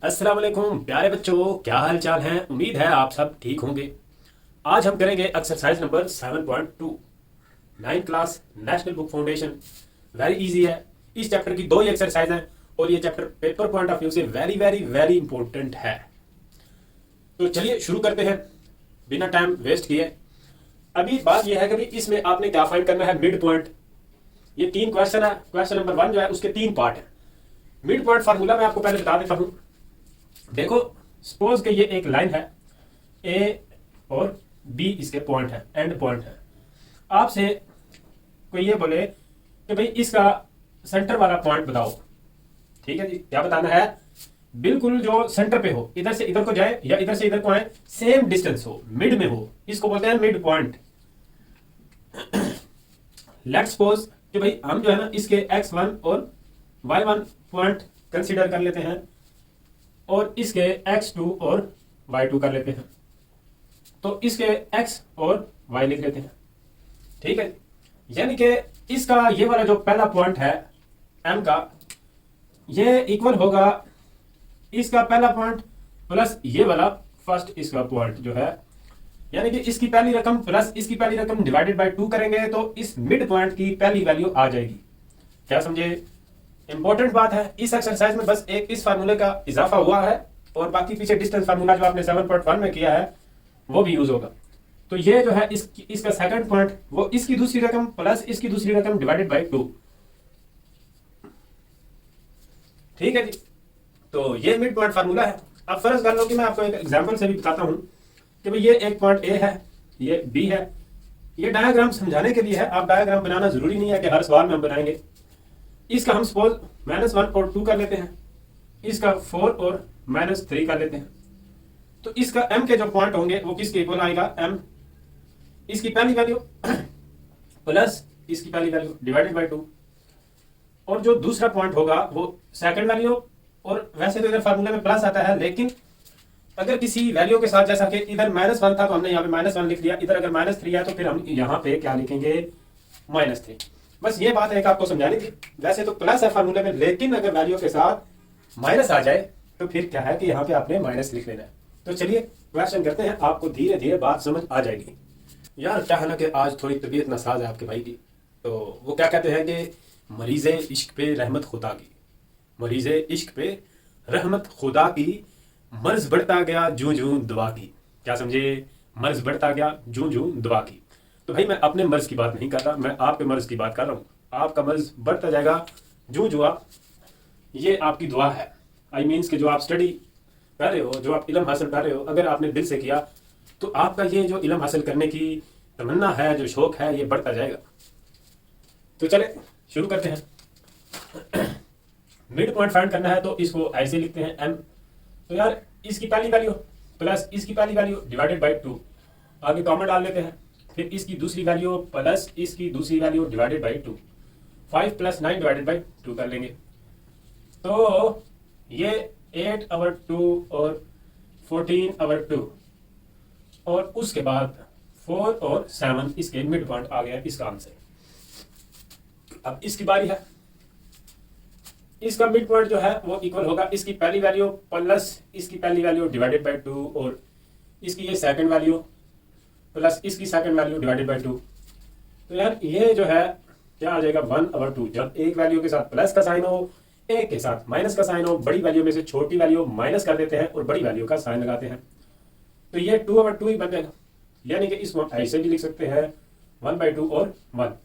अस्सलाम वालेकुम प्यारे बच्चों, क्या हाल चाल है। उम्मीद है आप सब ठीक होंगे। आज हम करेंगे exercise number 7.2 9th class national book foundation. Very easy है। इस चैप्टर की दो ही एक्सरसाइज हैं और ये chapter paper point of view से वेरी वेरी वेरी इंपॉर्टेंट है। तो चलिए शुरू करते हैं बिना टाइम वेस्ट किए। अभी बात यह है कि इसमें आपने क्या फाइंड करना है, मिड पॉइंट। ये तीन क्वेश्चन है। क्वेश्चन नंबर 1 जो है उसके तीन पार्ट है। मिड पॉइंट फार्मूला मैं आपको पहले बता देता हूं। देखो, सपोज कि ये एक लाइन है, ए और बी इसके पॉइंट है, एंड पॉइंट है। आपसे कोई ये बोले कि भाई इसका सेंटर वाला पॉइंट बताओ। ठीक है जी, क्या बताना है? बिल्कुल जो सेंटर पे हो, इधर से इधर को जाए या इधर से इधर को आए, सेम डिस्टेंस हो, मिड में हो, इसको बोलते हैं मिड पॉइंट। लेट्स सपोज कि भाई हम जो है ना इसके x1 और y1 पॉइंट कंसीडर कर लेते हैं और इसके x2 और y2 कर लेते हैं। तो इसके x और y लिख लेते हैं। ठीक है, यानी कि इसका ये वाला जो पहला पॉइंट है m का, ये इक्वल होगा इसका पहला पॉइंट प्लस ये वाला फर्स्ट इसका पॉइंट जो है, यानी कि इसकी पहली रकम प्लस इसकी पहली रकम डिवाइडेड बाय 2 करेंगे तो इस मिड पॉइंट की पहली वैल्यू आ जाएगी। क्या समझे? इंपॉर्टेंट बात है। इस एक्सरसाइज में बस एक इस फार्मूले का इजाफा हुआ है और बाकी पीछे डिस्टेंस फार्मूला जो आपने 7.1 में किया है वो भी यूज होगा। तो ये जो है इसका सेकंड पॉइंट, वो इसकी दूसरी रकम प्लस इसकी दूसरी रकम डिवाइडेड बाय 2। ठीक है जी, तो ये मिड पॉइंट फार्मूला है। अब फर्ज कर लो कि मैं आपको एक एग्जांपल से भी बताता हूं कि भाई ये एक पॉइंट ए है, ये बी है। ये डायग्राम समझाने के लिए है। आप डायग्राम बनाना जरूरी नहीं है कि हर सवाल में हम बनाएंगे। इसका हम सपोज -1 और 2 कर लेते हैं, इसका 4 और -3 कर लेते हैं। तो इसका m के जो पॉइंट होंगे वो किसके इक्वल आएगा? m इसकी पहली वैल्यू प्लस इसकी पहली वैल्यू डिवाइडेड बाय 2, और जो दूसरा पॉइंट होगा वो सेकंड वैल्यू। और वैसे तो इधर फार्मूले में प्लस आता है, लेकिन अगर किसी वैल्यू के साथ, जैसा कि इधर -1 था तो हमने यहाँ पे -1 लिख दिया, इधर अगर -3 है तो फिर हम यहाँ पे क्या लिखेंगे? -3। बस ये बात है कि आपको समझानी थी। वैसे तो प्लस है फार्मूले में, लेकिन अगर वैल्यू के साथ माइनस आ जाए तो फिर क्या है कि यहाँ पे आपने माइनस लिख लेना है। तो चलिए क्वेश्चन करते हैं, आपको धीरे धीरे बात समझ आ जाएगी। यार क्या है ना कि आज थोड़ी तबीयत नासाज है आपके भाई की। तो वो क्या कहते हैं कि मरीज़ इश्क पे रहमत खुदा की, मरीज़ इश्क पे रहमत खुदा की, मर्ज बढ़ता गया जूं जूं दुआ की। क्या समझे? मर्ज बढ़ता गया जूं जूं दुआ की। तो भाई मैं अपने मर्ज की बात नहीं कर रहा, मैं आपके मर्ज की बात कर रहा हूँ। आपका मर्ज बढ़ता जाएगा जूं जूं आप, ये आपकी दुआ है। आई मीन्स कि जो आप स्टडी कर रहे हो, जो आप इल्म हासिल कर रहे हो, अगर आपने दिल से किया तो आपका ये जो इल्म हासिल करने की तमन्ना है, जो शौक है, ये बढ़ता जाएगा। तो चले शुरू करते हैं। मिड पॉइंट फाइंड करना है तो इसको ऐसे लिखते हैं m। तो यार इसकी पहली वैल्यू प्लस इसकी पहली वैल्यू डिवाइडेड बाय 2, आगे कॉमन डाल लेते हैं। फिर इसकी दूसरी वैल्यू प्लस इसकी दूसरी value divided by 2, 5 + 9 divided by 2 कर लेंगे। तो ये 8/2 और 14/2, और उसके बाद 4 और 7 इसके मिड पॉइंट आ गया इसका आंसर। अब इसकी बारी है। इसका मिड पॉइंट जो है वो इक्वल होगा इसकी पहली वैल्यू प्लस इसकी पहली वैल्यू डिवाइडेड बाय 2, और इसकी ये सेकंड वैल्यू प्लस इसकी सेकंड वैल्यू डिवाइडेड बाय 2। तो यार ये जो है क्या आ जाएगा? 1/2। जब एक वैल्यू के साथ प्लस का साइन हो, एक के साथ माइनस का साइन हो, बड़ी वैल्यू में से छोटी वैल्यू माइनस कर देते हैं और बड़ी वैल्यू का साइन लगाते हैं। तो ये 2/2 ही बन जाएगा। यानी कि इसको ऐसे भी लिख सकते हैं 1/2 और 1।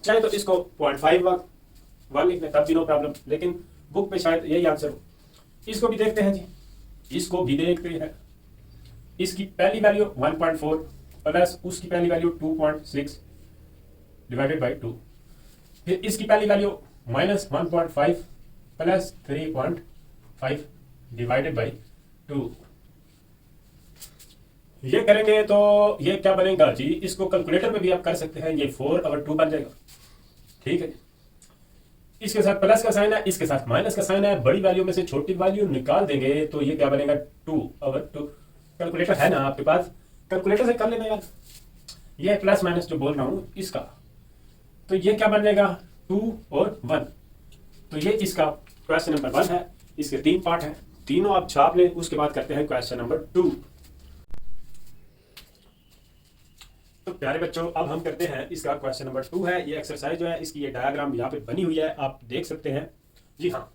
चाहे तो इसको 0.5 लिख लें तब भी नो प्रॉब्लम, लेकिन बुक पे शायद यही आंसर हो। इसको भी देखते हैं जी, इसको भी देखते हैं। इसकी पहली वैल्यू 1.4 प्लस उसकी पहली वैल्यू 2.6 डिवाइडेड बाय 2। फिर इसकी पहली वैल्यू -1.5 प्लस 3.5 डिवाइडेड बाय 2। ये करेंगे तो ये क्या बनेगा जी? इसको कैलकुलेटर में भी आप कर सकते हैं, ये 4/2 बन जाएगा। ठीक है, इसके साथ प्लस का साइन है, इसके साथ माइनस का साइन है, बड़ी वैल्यू में से छोटी वैल्यू निकाल देंगे तो ये क्या बनेगा? 2/2। कैलकुलेटर है ना आपके पास? कैलकुलेटर से कर लेना यार। ये प्लस माइनस जो बोल रहा हूं इसका, तो ये क्या बन जाएगा? 2 और 1। तो ये इसका क्वेश्चन नंबर 1 है। इसके 3 पार्ट हैं। तीनों आप छाप लें, उसके बाद करते हैं क्वेश्चन नंबर 2। तो प्यारे बच्चों, अब हम करते हैं इसका क्वेश्चन नंबर 2 है। ये एक्सरसाइज जो है इसकी ये डायग्राम यहाँ पे बनी हुई है, आप देख सकते हैं। जी हाँ,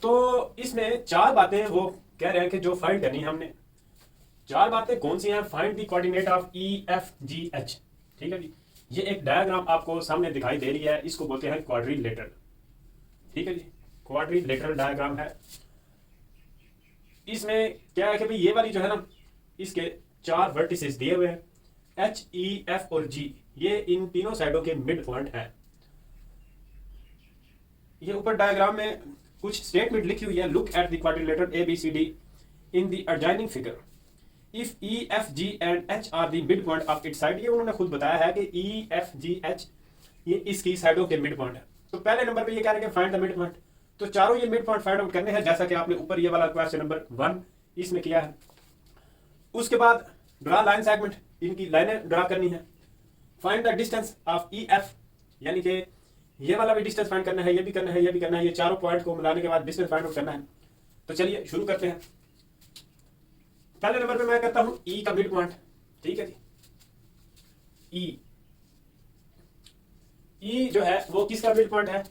तो इसमें 4 बातें वो कह रहे हैं कि जो फाइंड करनी है हमने। 4 बातें कौन सी हैं? Find the coordinate of EFGH। ठीक है जी, ये एक डायग्राम आपको सामने दिखाई दे रही है, इसको बोलते हैं क्वाड्रिलेटरल। ठीक है जी, क्वाड्रिलेटरल डायग्राम है। इसमें क्या है कि भाई ये वाली जो है ना, इसके 4 वर्टिसेस दिए हुए हैं, H, E, F और G। ये इन तीनों साइडों के मिड पॉइंट है। ये ऊपर डायग्राम में कुछ स्टेटमेंट लिखी हुई है। Look at the quadrilateral ABCD in the adjoining figure. If E, F, G and H are the mid point of its side. ये उन्होंने खुद बताया है कि E, F, G, H ये इसकी साइडों के मिड पॉइंट है। तो पहले नंबर पे ये कह रहे हैं फाइंड द मिड पॉइंट। तो चारों ये मिड पॉइंट फाइंड आउट करने हैं, जैसा कि आपने ऊपर ये वाला क्वेश्चन नंबर 1 इसमें किया है। उसके बाद ड्रा लाइन सेगमेंट, इनकी लाइनें ड्रा करनी है। Find the distance of EF, यानी कि ये वाला भी डिस्टेंस फाइंड करना है, ये भी करना है, ये भी करना है। ये चारों पॉइंट को मिलाने के बाद डिस्टेंस फाइंड आउट करना है। तो चलिए शुरू करते हैं। पहले नंबर पे मैं करता हूं E का मिड पॉइंट। ठीक है जी, E जो है वो किसका मिड पॉइंट है?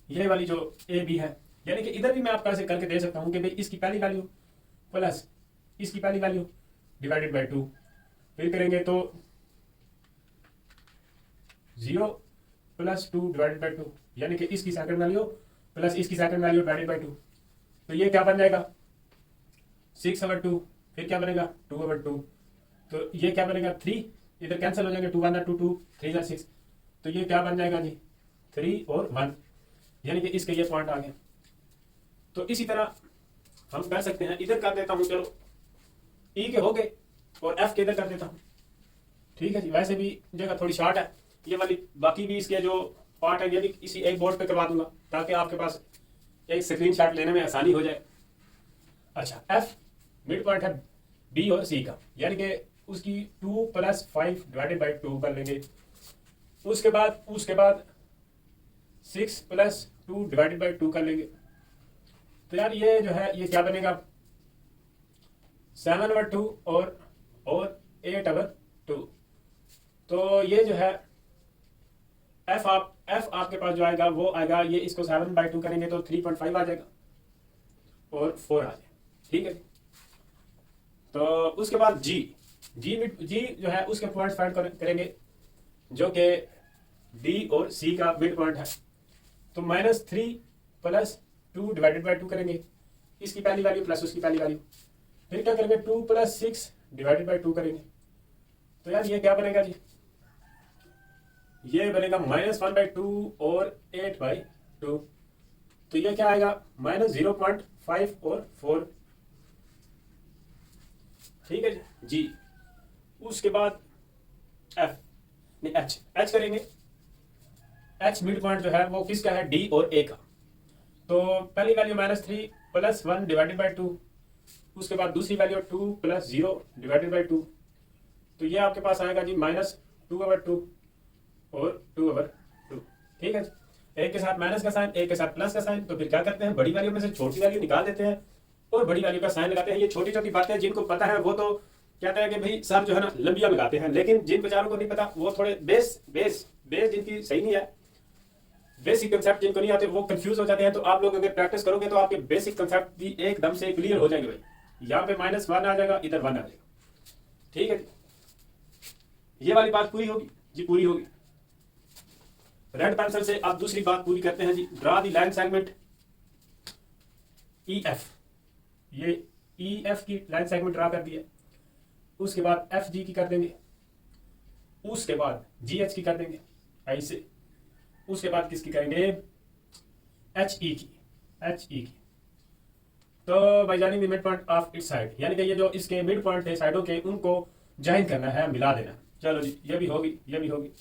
ये वाली जो AB है। यानी कि इधर भी मैं आपका ऐसे करके दे सकता हूं कि भाई इसकी पहली वैल्यू प्लस इसकी पहली वैल्यू डिवाइडेड बाय 2, फिर करेंगे तो 0 प्लस 2 डिवाइडेड बाय 2, यानी कि इसकी सेकंड वैल्यू प्लस इसकी सेकंड वैल्यू डिवाइडेड बाय 2। तो ये क्या बन जाएगा? 6/2। फिर क्या बनेगा? 2/2। तो ये क्या बनेगा? 3। इधर कैंसिल हो जाएंगे, 2 1 2 2 3 6। तो ये क्या बन जाएगा जी? 3 और 1, यानी कि इसके ये पॉइंट आ गया। तो इसी तरह हम कर सकते हैं। इधर कर देता हूं, चलो E के हो गए और F के इधर कर देता हूं। ठीक है जी, वैसे भी जगह थोड़ी शॉर्ट है ये वाली, बाकी भी इसके जो पार्ट है ये भी इसी एक बोर्ड पे करवा दूंगा ताकि आपके पास एक स्क्रीनशॉट लेने में आसानी हो जाए। अच्छा, F मिड पॉइंट है B और C का, यानी कि उसकी 2 + 5 डिवाइडेड बाय 2 कर लेंगे। उसके बाद 6 + 2 डिवाइडेड बाय 2 कर लेंगे। तो यार ये जो है ये क्या बनेगा? 7/2 और 8/2। तो ये जो है F आपके पास जो आएगा वो आएगा, ये इसको 7/2 करेंगे तो 3.5 आ जाएगा और 4 आ जाएगा। ठीक है, तो उसके बाद G जो है उसके पॉइंट फाइंड करेंगे जो कि D और C का मिड पॉइंट है। तो -3 + 2 डिवाइडेड बाय 2 करेंगे, इसकी पहली वैल्यू प्लस उसकी पहली वैल्यू। फिर क्या करेंगे? 2 + 6 डिवाइडेड बाय 2 करेंगे। तो यार ये क्या बनेगा जी? ये बनेगा -1/2 और 8/2। तो ये क्या आएगा? -0.5 और 4। ठीक है जी। उसके बाद H करेंगे। H मिड पॉइंट जो है वो किसका है? D और A का। तो पहली वैल्यू -3 + 1 डिवाइडेड बाय 2, उसके बाद दूसरी वैल्यू 2 + 0 डिवाइडेड बाय 2। तो ये आपके पास आएगा जी -2/2 और 2/2। ठीक है, एक के साथ माइनस का साइन, एक के साथ प्लस का साइन। तो फिर क्या करते हैं? बड़ी वैल्यू में से छोटी वैल्यू निकाल देते हैं और बड़ी वैल्यू का साइन लगाते हैं। ये छोटी छोटी बातें जिनको पता है वो तो कहते हैं कि भाई सर जो है ना लंबिया लगाते हैं, लेकिन जिन बेचारों को नहीं पता वो थोड़े बेस जिनकी सही नहीं है, बेसिक कंसेप्ट जिनको नहीं आते वो कंफ्यूज हो जाते हैं। तो आप लोग अगर प्रैक्टिस करोगे तो आपके बेसिक कंसेप्ट भी एकदम से क्लियर हो जाएंगे। भाई यहाँ पे -1 आ जाएगा, इधर 1 आ जाएगा। ठीक है, ये वाली बात पूरी होगी जी, पूरी होगी। रेड पेंसिल से आप दूसरी बात पूरी करते हैं जी। Draw the line segment EF। ये EF की लाइन सेगमेंट ड्रा कर दिया। उसके बाद FG की कर देंगे, उसके बाद GH की कर देंगे ऐसे, उसके बाद किसकी करेंगे? HE की। तो bye joining the mid point of its side, यानी कि ये जो इसके मिड पॉइंट थे साइडों के उनको ज्वाइन करना है, मिला देना। चलो जी, ये भी होगी, ये भी होगी।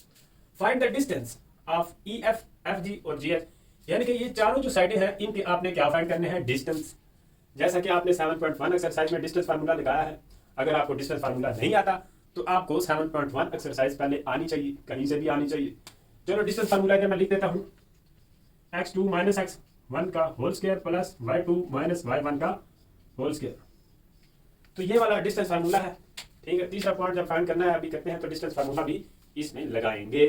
Find the distance of EF, FG और GH, यानी कि ये चारों जो साइडें हैं इनके आपने क्या फाइंड करने हैं? डिस्टेंस। जैसा कि आपने 7.1 एक्सरसाइज में डिस्टेंस फार्मूला लगाया है। अगर आपको डिस्टेंस फार्मूला नहीं आता तो आपको 7.1 एक्सरसाइज पहले आनी चाहिए, कहीं से भी आनी चाहिए। चलो डिस्टेंस फार्मूला मैं लिख देता हूँ। x2 - x1 का whole square plus y2 - y1 का होल स्क्वायर। तो ये वाला डिस्टेंस फार्मूला है। ठीक है, तीसरा पॉइंट जब फाइंड करना है अभी करते हैं तो डिस्टेंस फार्मूला भी इसमें लगाएंगे।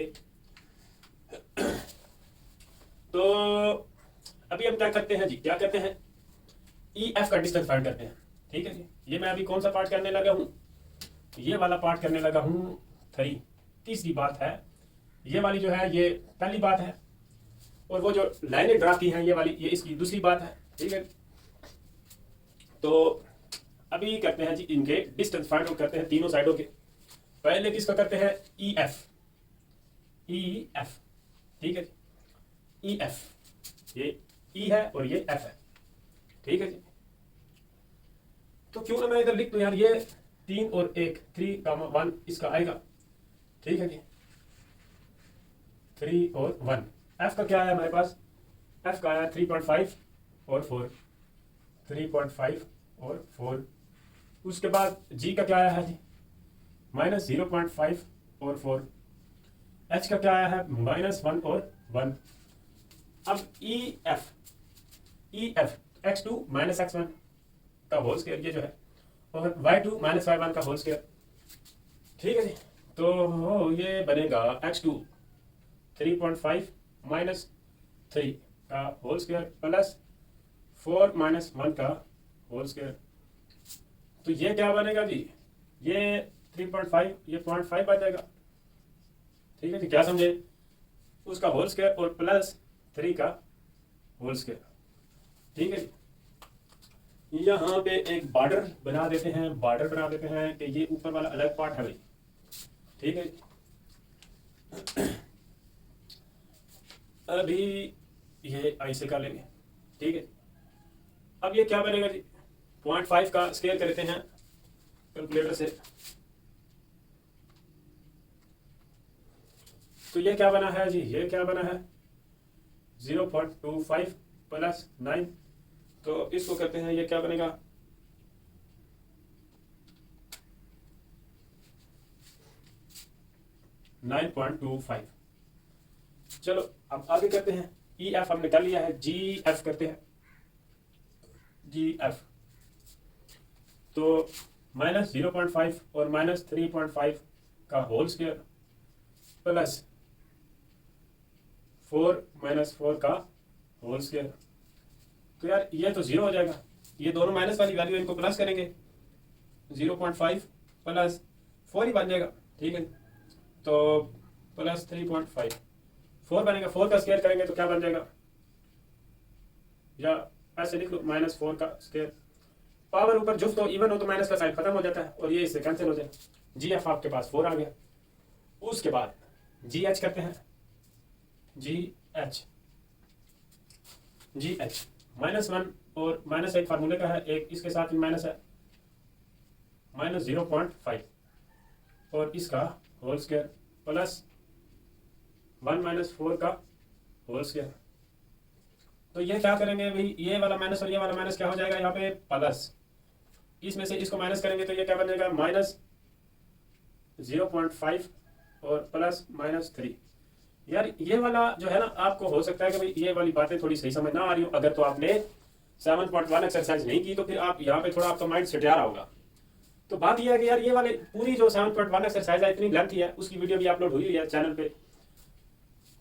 तो अभी हम क्या करते हैं जी, क्या करते हैं, ई एफ का डिस्टेंस फाइंड करते हैं। ठीक है जी, ये मैं अभी कौन सा पार्ट करने लगा हूँ, ये वाला पार्ट करने लगा हूँ 3। तीसरी बात है, ये वाली जो है ये पहली बात है, और वो जो लाइनें ड्रा की हैं ये वाली, ये इसकी दूसरी बात है। ठीक है, तो अभी करते हैं जी इनके डिस्टेंस फाइंड आउट करते हैं तीनों साइडों के। पहले किसका करते हैं, ई एफ। ई एफ, ठीक है जी, ई एफ, ये ई है और ये एफ है। ठीक है जी, तो क्यों ना मैं इधर लिख दूं यार, ये 3 और 1, 3, 1 इसका आएगा। ठीक है जी, 3 और 1। एफ का क्या है हमारे पास, एफ का आया 3.5 और 4, 3.5 और 4। उसके बाद जी का क्या आया है जी, -0.5 और 4। एच का क्या आया है, -1 और 1। अब ई एफ, x2 -x1 का होल स्क्वायर ये जो है, और y2 -y1 का होल स्क्वायर। ठीक है जी, तो ये बनेगा x2 3.5 -3 का होल स्क्वायर प्लस 4 -1 का होल स्क्वायर। तो ये क्या बनेगा जी, ये 3.5 ये 0.5 आ जाएगा। ठीक है जी, क्या समझे, उसका होल स्क्वायर और प्लस 3 का होल स्क्वायर। ठीक है जी, यहाँ पे एक बॉर्डर बना देते हैं, बॉर्डर बना देते हैं कि ये ऊपर वाला अलग पार्ट है भाई। ठीक है, अभी ये ऐसे कर लेंगे। ठीक है, अब ये क्या बनेगा जी, 0.5 का स्क्वायर कर लेते हैं कैलकुलेटर से। तो ये क्या बना है जी, ये क्या बना है 0.25 प्लस 9। तो इसको करते हैं, ये क्या बनेगा 9.25। चलो अब आगे करते हैं, ई एफ हमने कर लिया है, जी एफ करते हैं, जी एफ। तो -0.5 और -3.5 का होल स्क्वायर प्लस 4 -4 का होल स्क्वायर। तो यार ये तो 0 हो जाएगा, ये दोनों माइनस वाली वैल्यू इनको प्लस करेंगे, 0.5 प्लस 4 ही बन जाएगा। ठीक है, तो प्लस 3.5 4 बनेगा, 4 का स्क्वायर करेंगे तो क्या बन जाएगा, या ऐसे लिख लो -4 का स्क्वायर। पावर ऊपर जुफ्त तो इवन हो तो माइनस का साइन खत्म हो जाता है और ये इससे कैंसिल हो जाए। जी एफ आपके पास 4 आ गया। उसके बाद जी एच करते हैं, जी एच, जी एच -1 और -1 फार्मूले का है, एक इसके साथ माइनस है, -0.5 और इसका होल स्क्वायर प्लस 1 -4 का होल स्क्वायर। तो ये क्या करेंगे भाई, ये वाला माइनस और ये वाला माइनस क्या हो जाएगा यहाँ पे प्लस, इसमें से इसको माइनस करेंगे तो ये क्या बन जाएगा -0.5 और प्लस -3। यार ये वाला जो है ना, आपको हो सकता है कि भाई ये वाली बातें थोड़ी सही समझ ना आ रही हो, अगर तो आपने 7.1 एक्सरसाइज नहीं की तो फिर आप यहाँ पे थोड़ा आपका माइंड सेट आ रहा होगा। तो बात यह है कि यार ये वाले पूरी जो 7.1 एक्सरसाइज है इतनी लेंथी है, उसकी वीडियो भी अपलोड हुई है चैनल पे,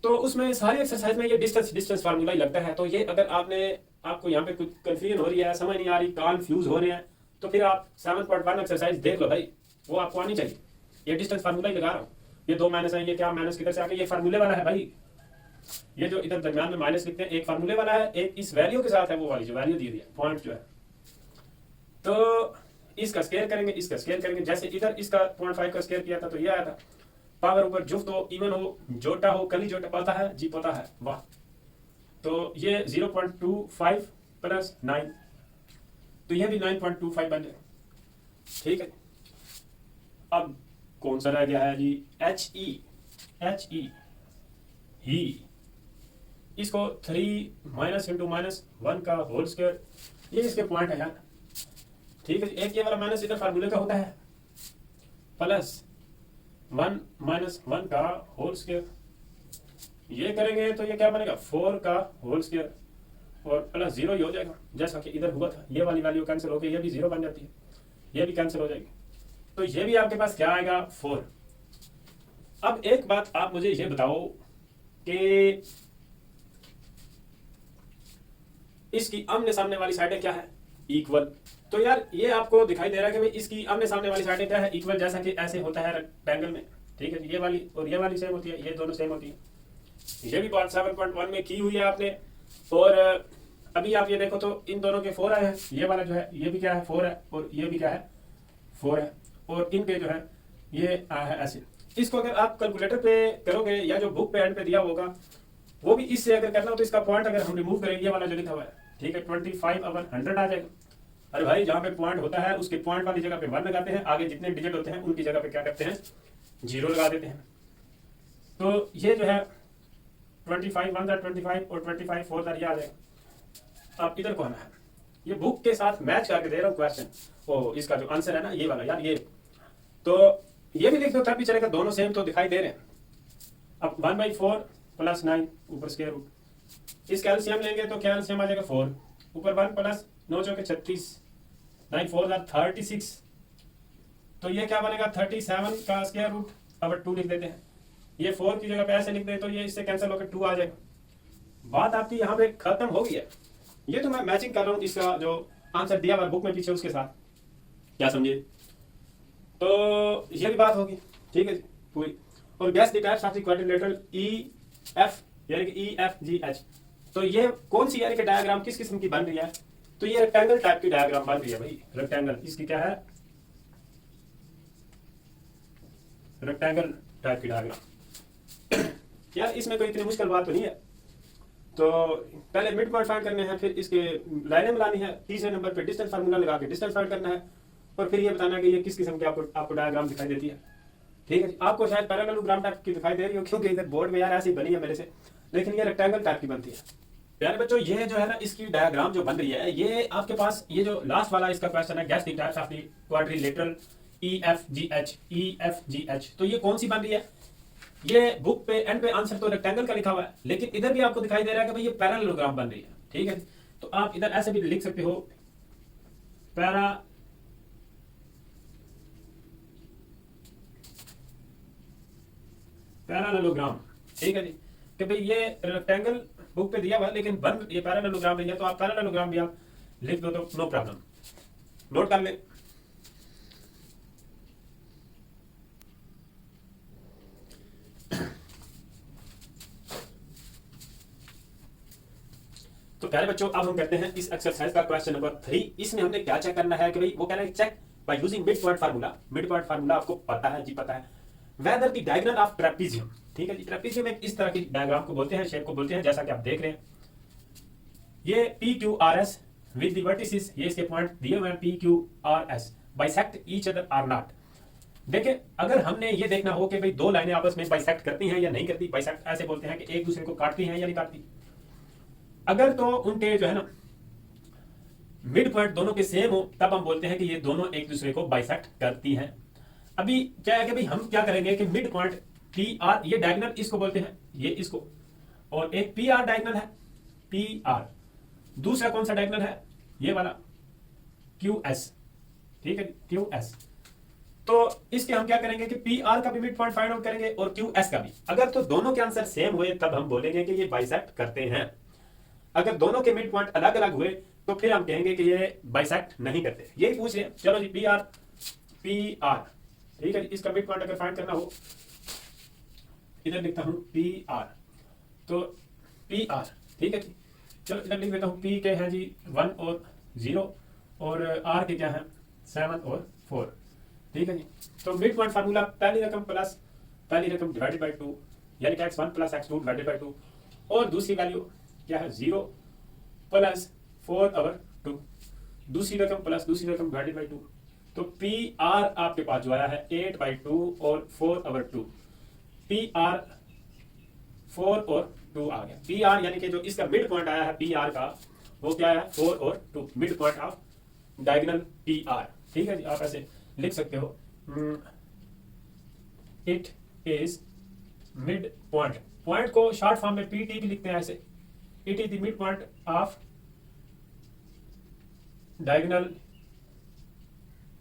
तो उसमें सारी एक्सरसाइज में ये डिस्टेंस फार्मूला ही लगता है। तो ये अगर आपको यहाँ पे कुछ कंफ्यूजन हो रही है, समझ नहीं आ रही, कंफ्यूज हो रहे हैं, तो फिर आप 7.1 एक्सरसाइज देख लो भाई, वो आपको आनी चाहिए। ये डिस्टेंस फार्मूला ही लगा रहा हूँ, ये 2 माइनस है, ये क्या माइनस किधर से आ गया, ये फार्मूले वाला है भाई। ये जो इधर दरम्यान में माइनस लिखते हैं, एक फार्मूले वाला है, एक इस वैल्यू के साथ है, वो वाली जो वैल्यू दी है पॉइंट जो है। तो इसका स्क्वायर करेंगे, इसका स्क्वायर करेंगे, जैसे इधर इसका 0.5 का स्क्वायर किया था तो ये आया था। पावर ऊपर जुफ्त हो, इवन हो, जोटा हो, कली जोटा पता है जी, पता है, वाह। तो ये 0.25 प्लस 9, तो ये भी 9.25 बन जाए। ठीक है, अब कौन सा रह गया है जी, एच ई ही, इसको 3 -(-1) का होल स्क्वायर, ये इसके पॉइंट है यार। ठीक है, एक ये वाला माइनस इधर फार्मूले का होता है, प्लस 1 -1 का होल स्क्वायर। ये करेंगे तो ये क्या बनेगा 4 का होल स्क्वायर और प्लस 0 ही हो जाएगा जैसा कि इधर हुआ था। ये वाली वैल्यू कैंसिल होकर ये भी 0 बन जाती है, ये भी कैंसिल हो जाएगी। तो ये भी आपके पास क्या आएगा 4। अब एक बात आप मुझे ये बताओ कि इसकी आमने सामने वाली साइडें क्या है, इक्वल। तो यार ये आपको दिखाई दे रहा है कि भाई इसकी आमने सामने वाली साइडें क्या है, इक्वल, जैसा कि ऐसे होता है रेक्टेंगल में। ठीक है, ये वाली और ये वाली सेम होती है, ये दोनों सेम होती है। ये भी पार्ट 7.1 में की हुई है आपने। और अभी आप ये देखो तो इन दोनों के 4 आए हैं, ये वाला जो है ये भी क्या है 4 है, और ये भी क्या है 4 है, और इनके जो है ये आया है ऐसे। इसको अगर आप कैलकुलेटर पे करोगे या जो बुक पे एंड पे दिया होगा वो भी इससे अगर करना हो तो इसका पॉइंट अगर हम रिमूव करेंगे, ये वाला जो लिखा हुआ है, ठीक है, 25/100 आ जाएगा। अरे भाई जहाँ पे पॉइंट होता है उसके पॉइंट वाली जगह पे 1 लगाते हैं, आगे जितने डिजिट होते हैं उनकी जगह पे क्या करते हैं 0 लगा देते हैं। तो ये जो है 25 1 25 और 25 4 ये आ जाएगा। अब इधर को आना है, ये बुक के साथ मैच करके दे रहा हूँ क्वेश्चन। ओ इसका जो आंसर है ना ये वाला यार, ये तो ये भी लिख दो तब भी चलेगा, दोनों सेम तो दिखाई दे रहे हैं। अब 1/4 + 9 ऊपर स्क्वायर रूट, इस कैल्शियम लेंगे तो कैल्शियम आ जाएगा 4, ऊपर 1 + 9 चौके 36, 9 4 36। तो ये क्या बनेगा 37 का स्क्वायर रूट, अब 2 लिख देते हैं। ये 4 की जगह पे ऐसे लिख दे तो ये इससे कैंसिल होकर 2 आ जाएगा। बात आपकी यहाँ पे खत्म हो गई है। ये तो मैं मैचिंग कर रहा हूँ इसका जो आंसर दिया हुआ बुक में पीछे उसके साथ, क्या समझे। तो ये भी बात होगी, ठीक है जी पूरी। और gas the types of the quadrilateral EF यानी कि EFGH। तो ये कौन सी यानी कि डायग्राम किस किस्म की बन रही है, तो ये रेक्टेंगल टाइप की डायग्राम बन रही है भाई। रेक्टेंगल इसकी क्या है, रेक्टेंगल टाइप की डायग्राम। यार इसमें कोई इतनी मुश्किल बात तो नहीं है। तो पहले मिड पॉइंट फाइंड करने हैं, फिर इसके लाइनें मिलानी है, तीसरे नंबर पे डिस्टेंस फार्मूला लगा के डिस्टेंस फाइंड करना है, और फिर ये बताना है कि ये किस किस्म की आपको डायग्राम दिखाई देती है। ठीक है, आपको शायद पैरेललोग्राम टाइप की दिखाई दे रही हो क्योंकि इधर बोर्ड में यार ऐसी बनी है मेरे से, लेकिन ये रेक्टेंगल टाइप की बनती है। प्यारे बच्चों ये जो है ना इसकी डायग्राम जो बन रही है, ये आपके पास ये जो लास्ट वाला इसका क्वेश्चन है, guess the types of the quadrilateral EFGH। तो ये कौन सी बन रही है, ये बुक पे एंड पे आंसर तो रेक्टेंगल का लिखा हुआ है, लेकिन इधर भी आपको दिखाई दे रहा है कि भाई ये पैरेललोग्राम बन रही है। ठीक है, तो आप इधर ऐसे भी लिख सकते हो पैरेललोग्राम। ठीक है जी, कि भाई ये रेक्टेंगल बुक पे दिया हुआ है लेकिन बन ये पैरेललोग्राम रही है, तो आप पैरेललोग्राम भी आप लिख दो तो नो प्रॉब्लम, नोट कर ले। तो प्यारे बच्चों अब हम करते हैं इस एक्सरसाइज का क्वेश्चन नंबर 3। इसमें हमने क्या चेक करना है कि भाई वो कह रहा है check by using mid point formula. Mid point formula आपको पता है जी, पता है। Whether the diagonal of trapezium, ठीक है जी, ट्रेपीजियम एक इस तरह की डायग्राम को बोलते हैं, शेप को बोलते हैं, जैसा कि आप देख रहे हैं। ये PQRS विद द वर्टिसेस, ये इसके पॉइंट दिए हुए हैं PQRS, bisect each other or not. देखिए अगर हमने ये देखना हो कि भाई दो लाइनें आपस में बाइसेक्ट करती हैं या नहीं करती, बाइसेक्ट ऐसे बोलते हैं कि एक दूसरे को काटती हैं या नहीं काटती। अगर तो उनके जो है ना मिड पॉइंट दोनों के सेम हो तब हम बोलते हैं कि ये दोनों एक दूसरे को बाइसेक्ट करती हैं। अभी क्या है कि भाई हम क्या करेंगे कि मिड पॉइंट PR, ये डायगोनल इसको बोलते हैं, ये इसको, और एक PR डायगोनल है PR, दूसरा कौन सा डायगोनल है ये वाला QS। ठीक है QS। तो इसके हम क्या करेंगे कि PR का भी मिड पॉइंट फाइंड आउट करेंगे और QS का भी। अगर तो दोनों के आंसर सेम हुए तब हम बोलेंगे कि ये बाइसेक्ट करते हैं। अगर दोनों के मिड पॉइंट अलग अलग हुए तो फिर हम कहेंगे कि ये बाइसेक्ट नहीं करते। यही पूछ रहे हैं। चलो जी PR, ठीक है जी, इसका मिड पॉइंट अगर फाइंड करना हो, इधर लिखता हूं PR, तो PR, ठीक है जी। चलो इधर लिख देता हूं P के हैं जी 1 और 0, और R के क्या है 7 और 4। ठीक है जी। तो मिड पॉइंट फार्मूला पहली रकम प्लस पहली रकम डिवाइडेड बाई 2, यानी कि x1 + x2 डिवाइडेड बाई 2, और दूसरी वैल्यू क्या है 0 + 4/2, दूसरी रकम प्लस दूसरी रकम डिवाइडेड बाई 2। तो PR आपके पास जो आया है 8/2 और 4/2। PR 4 और 2 आ गया। PR यानी कि जो इसका मिड पॉइंट आया है PR का वो क्या है 4 और 2, mid point of diagonal PR। ठीक है जी, आप ऐसे लिख सकते हो it is mid point. Point को शॉर्ट फॉर्म में PT भी लिखते हैं ऐसे, it is the mid point of diagonal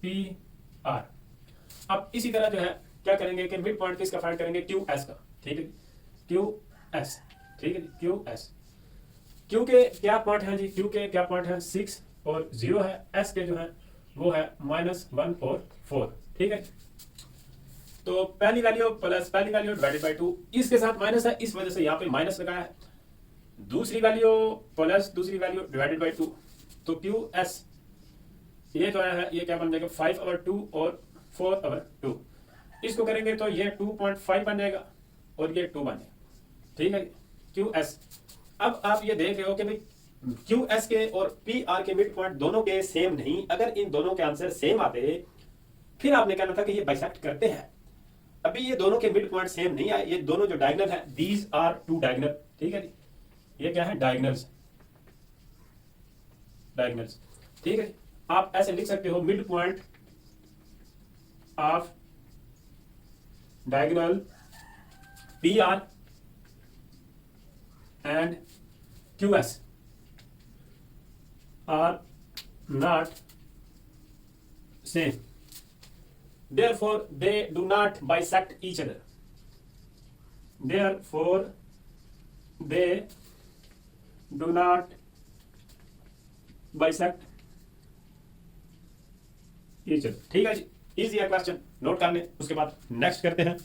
P R. अब इसी तरह जो है क्या करेंगे कि मिड पॉइंट किसका फाइंड करेंगे, क्यू एस का। ठीक है, क्यू एस। ठीक है जी, क्यू एस। क्यू के क्या पॉइंट है जी, क्यू के क्या पॉइंट है, 6 और 0 है। एस के जो है वो है -1 और 4। ठीक है, तो पहली वैल्यू प्लस पहली वैल्यू डिवाइडेड बाय 2, इसके साथ माइनस है, इस वजह से यहाँ पे माइनस लगाया है। दूसरी वैल्यू प्लस दूसरी वैल्यू डिवाइडेड बाय 2, तो क्यू एस ये जो है ये क्या बन जाएगा, 5/2 और 4/2। इसको करेंगे तो ये 2.5 बन जाएगा और ये 2 बन जाएगा। ठीक है, क्यू एस। अब आप ये देख रहे हो कि भाई क्यू एस के और पी आर के मिड पॉइंट दोनों के सेम नहीं। अगर इन दोनों के आंसर सेम आते फिर आपने कहना था कि ये बाइसेक्ट करते हैं। अभी ये दोनों के मिड पॉइंट सेम नहीं आए, ये दोनों जो डायगोनल है, दीज आर टू डायगोनल। ठीक है जी, ये क्या है, डायगोनल्स, डायगोनल्स। ठीक है, आप ऐसे लिख सकते हो mid point of diagonal P R and Q S R not same, therefore they do not bisect each other, therefore they do not bisect each other। ठीक है जी, इजी है क्वेश्चन, नोट कर लें। उसके बाद नेक्स्ट करते हैं।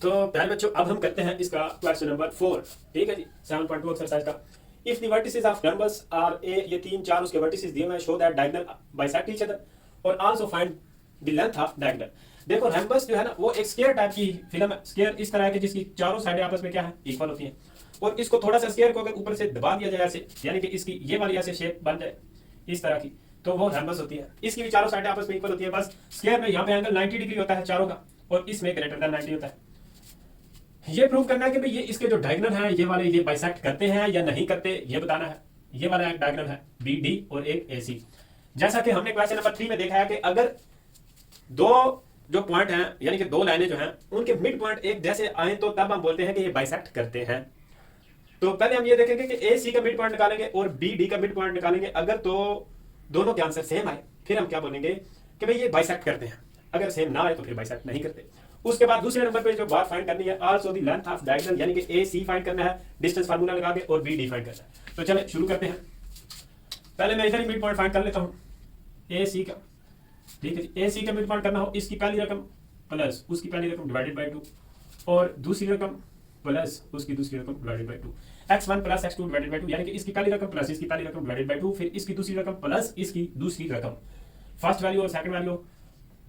तो प्यारे बच्चों अब हम करते हैं इसका क्वेश्चन नंबर 4। ठीक है जी, 7.2 एक्सरसाइज का। If the vertices of rhombus are A, ये 3 4 उसके वर्टिसेस दिए हुए, show that diagonal bisect each other और also find the length of diagonal. देखो रम्बस जो है ना वो एक स्क्वायर टाइप की फिल्म है। स्क्वायर इस तरह है कि जिसकी चारों साइडें आपस में क्या है, इक्वल होती हैं। और इसको थोड़ा सा स्क्वायर को अगर ऊपर से दबा दिया जाए ऐसे, यानी कि इसकी ये वाली ऐसे शेप बन जाए इस तरह की, तो वो रम्बस होती है। इसकी भी चारों साइडें आपस में इक्वल होती है। बस स्क्वायर में यहाँ पे एंगल 90 डिग्री होता है चारों का और इसमें ग्रेटर देन 90 होता है। ये प्रूव करना है कि भाई ये इसके जो डायगोनल है ये वाले ये बाइसेक्ट करते हैं या नहीं करते, ये बताना है। ये वाला एक डायगोनल है बी डी और एक ए सी। जैसा कि हमने क्वेश्चन नंबर 3 में देखा है कि अगर दो जो पॉइंट हैं यानी कि दो लाइनें जो हैं उनके मिड पॉइंट एक जैसे आए तो तब हम बोलते हैं कि ये बाइसेक्ट करते हैं। तो पहले हम ये देखेंगे कि ए सी का मिड पॉइंट निकालेंगे और बी डी का मिड पॉइंट निकालेंगे। अगर तो दोनों के आंसर सेम आए फिर हम क्या बोलेंगे कि भाई ये बाइसेक्ट करते हैं। अगर सेम ना आए तो फिर बाइसेक्ट नहीं करते। उसके बाद दूसरे नंबर पे जो बात फाइंड करनी है, also the length of diagonal, यानी कि ए सी फाइंड करना है डिस्टेंस फार्मूला लगा के, और बी डी फाइंड करना है। तो चले शुरू करते हैं। पहले मैं इधर ही मिड पॉइंट फाइंड कर लेता हूं ए सी का। ठीक है जी, ए सी का मिड पॉइंट करना हो, इसकी पहली रकम प्लस उसकी पहली रकम डिवाइडेड बाय 2 और दूसरी रकम प्लस उसकी दूसरी रकम divided by 2, x1 plus x2 divided by 2, यानी कि इसकी पहली रकम प्लस इसकी पहली रकम डिवाइडेड बाय 2, फिर इसकी दूसरी रकम प्लस इसकी दूसरी रकम। फर्स्ट वैल्यू और सेकंड वैल्यू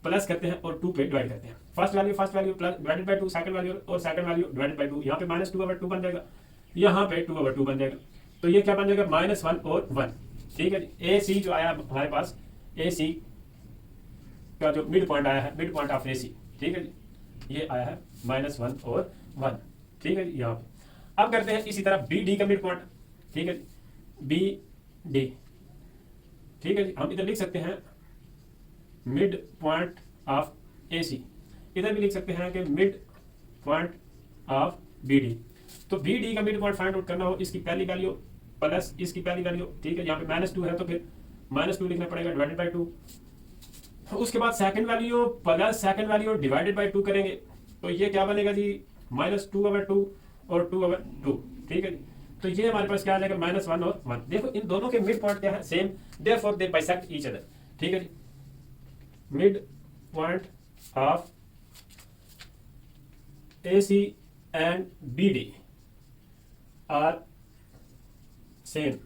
प्लस करते हैं और 2 पे डिवाइड करते हैं। First value plus divided by 2, second value और सेकंड वैल्यू डिवाइडेड बाय 2। यहाँ पे -2/2 बन जाएगा, यहाँ पे 2/2 बन जाएगा। तो ये क्या बन जाएगा, -1 और 1। ठीक है जी, ए सी जो आया हमारे पास, ए सी का जो मिड पॉइंट आया है, मिड पॉइंट ऑफ ए सी, ठीक है जी, ये आया है -1 और 1। ठीक है जी, यहाँ पे अब करते हैं इसी तरह बी डी का मिड पॉइंट। ठीक है जी, बी डी। ठीक है जी, हम इधर लिख सकते हैं mid point of A C, इधर भी लिख सकते हैं कि mid point of B D. तो बी डी का मिड पॉइंट फाइंड आउट करना हो, इसकी पहली वैल्यू प्लस इसकी पहली वैल्यू। ठीक है, यहाँ पे -2 है तो फिर -2 लिखना पड़ेगा डिवाइडेड बाय 2। उसके बाद second value plus second value divided by 2 करेंगे तो ये क्या बनेगा जी, -2/2 और 2/2। ठीक है जी, तो ये हमारे पास क्या आ जाएगा, -1 और 1। देखो इन दोनों के मिड पॉइंट क्या है, same, therefore they bisect each other. ठीक है जी, mid point of AC and BD are same,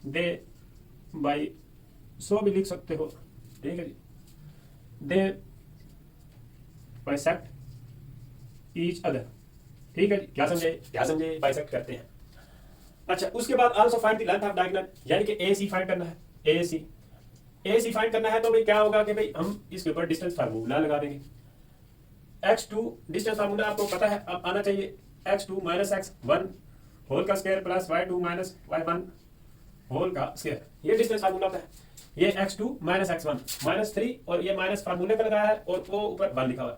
they bisect भी लिख सकते हो। ठीक है जी, दे बाइसेक्ट ईच अदर। ठीक है जी, क्या समझे बाइसेक्ट करते हैं। अच्छा, उसके बाद also find the length of diagonal, यानी कि AC फाइंड करना है। AC फाइंड करना है तो भाई क्या होगा कि भाई हम इसके ऊपर डिस्टेंस फार्मूला लगा देंगे। x2 डिस्टेंस फार्मूला आपको पता है, अब आना चाहिए x2 -x1 होल का square plus y2 -y1 whole का स्क्वायर, ये डिस्टेंस फार्मूला होता है। ये x2 -x1 -3 और ये माइनस फार्मूले का लगाया है और वो ऊपर 1 लिखा हुआ है।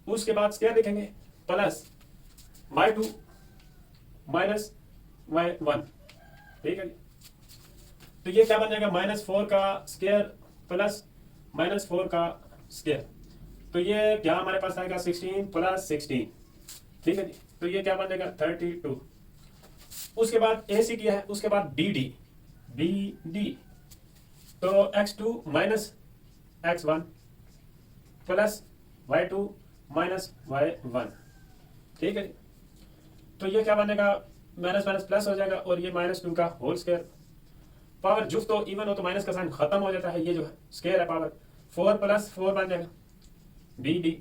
उसके बाद स्क्वायर लिखेंगे प्लस y2 - y1, ठीक है। तो ये क्या बन जाएगा, -4 का स्क्वायर प्लस -4 का स्क्वायर। तो ये क्या हमारे पास आएगा 16 + 16, ठीक है जी। तो ये क्या बन जाएगा 32। उसके बाद AC किया है, उसके बाद BD तो x2 - x1 plus y2 - y1, ठीक है। तो ये क्या बनेगा, माइनस माइनस प्लस हो जाएगा और ये -2 का होल स्क्वायर। पावर जुफ तो इवन हो तो माइनस का साइन खत्म हो जाता है, ये जो है स्क्वायर है पावर, 4 + 4 बन जाएगा BD।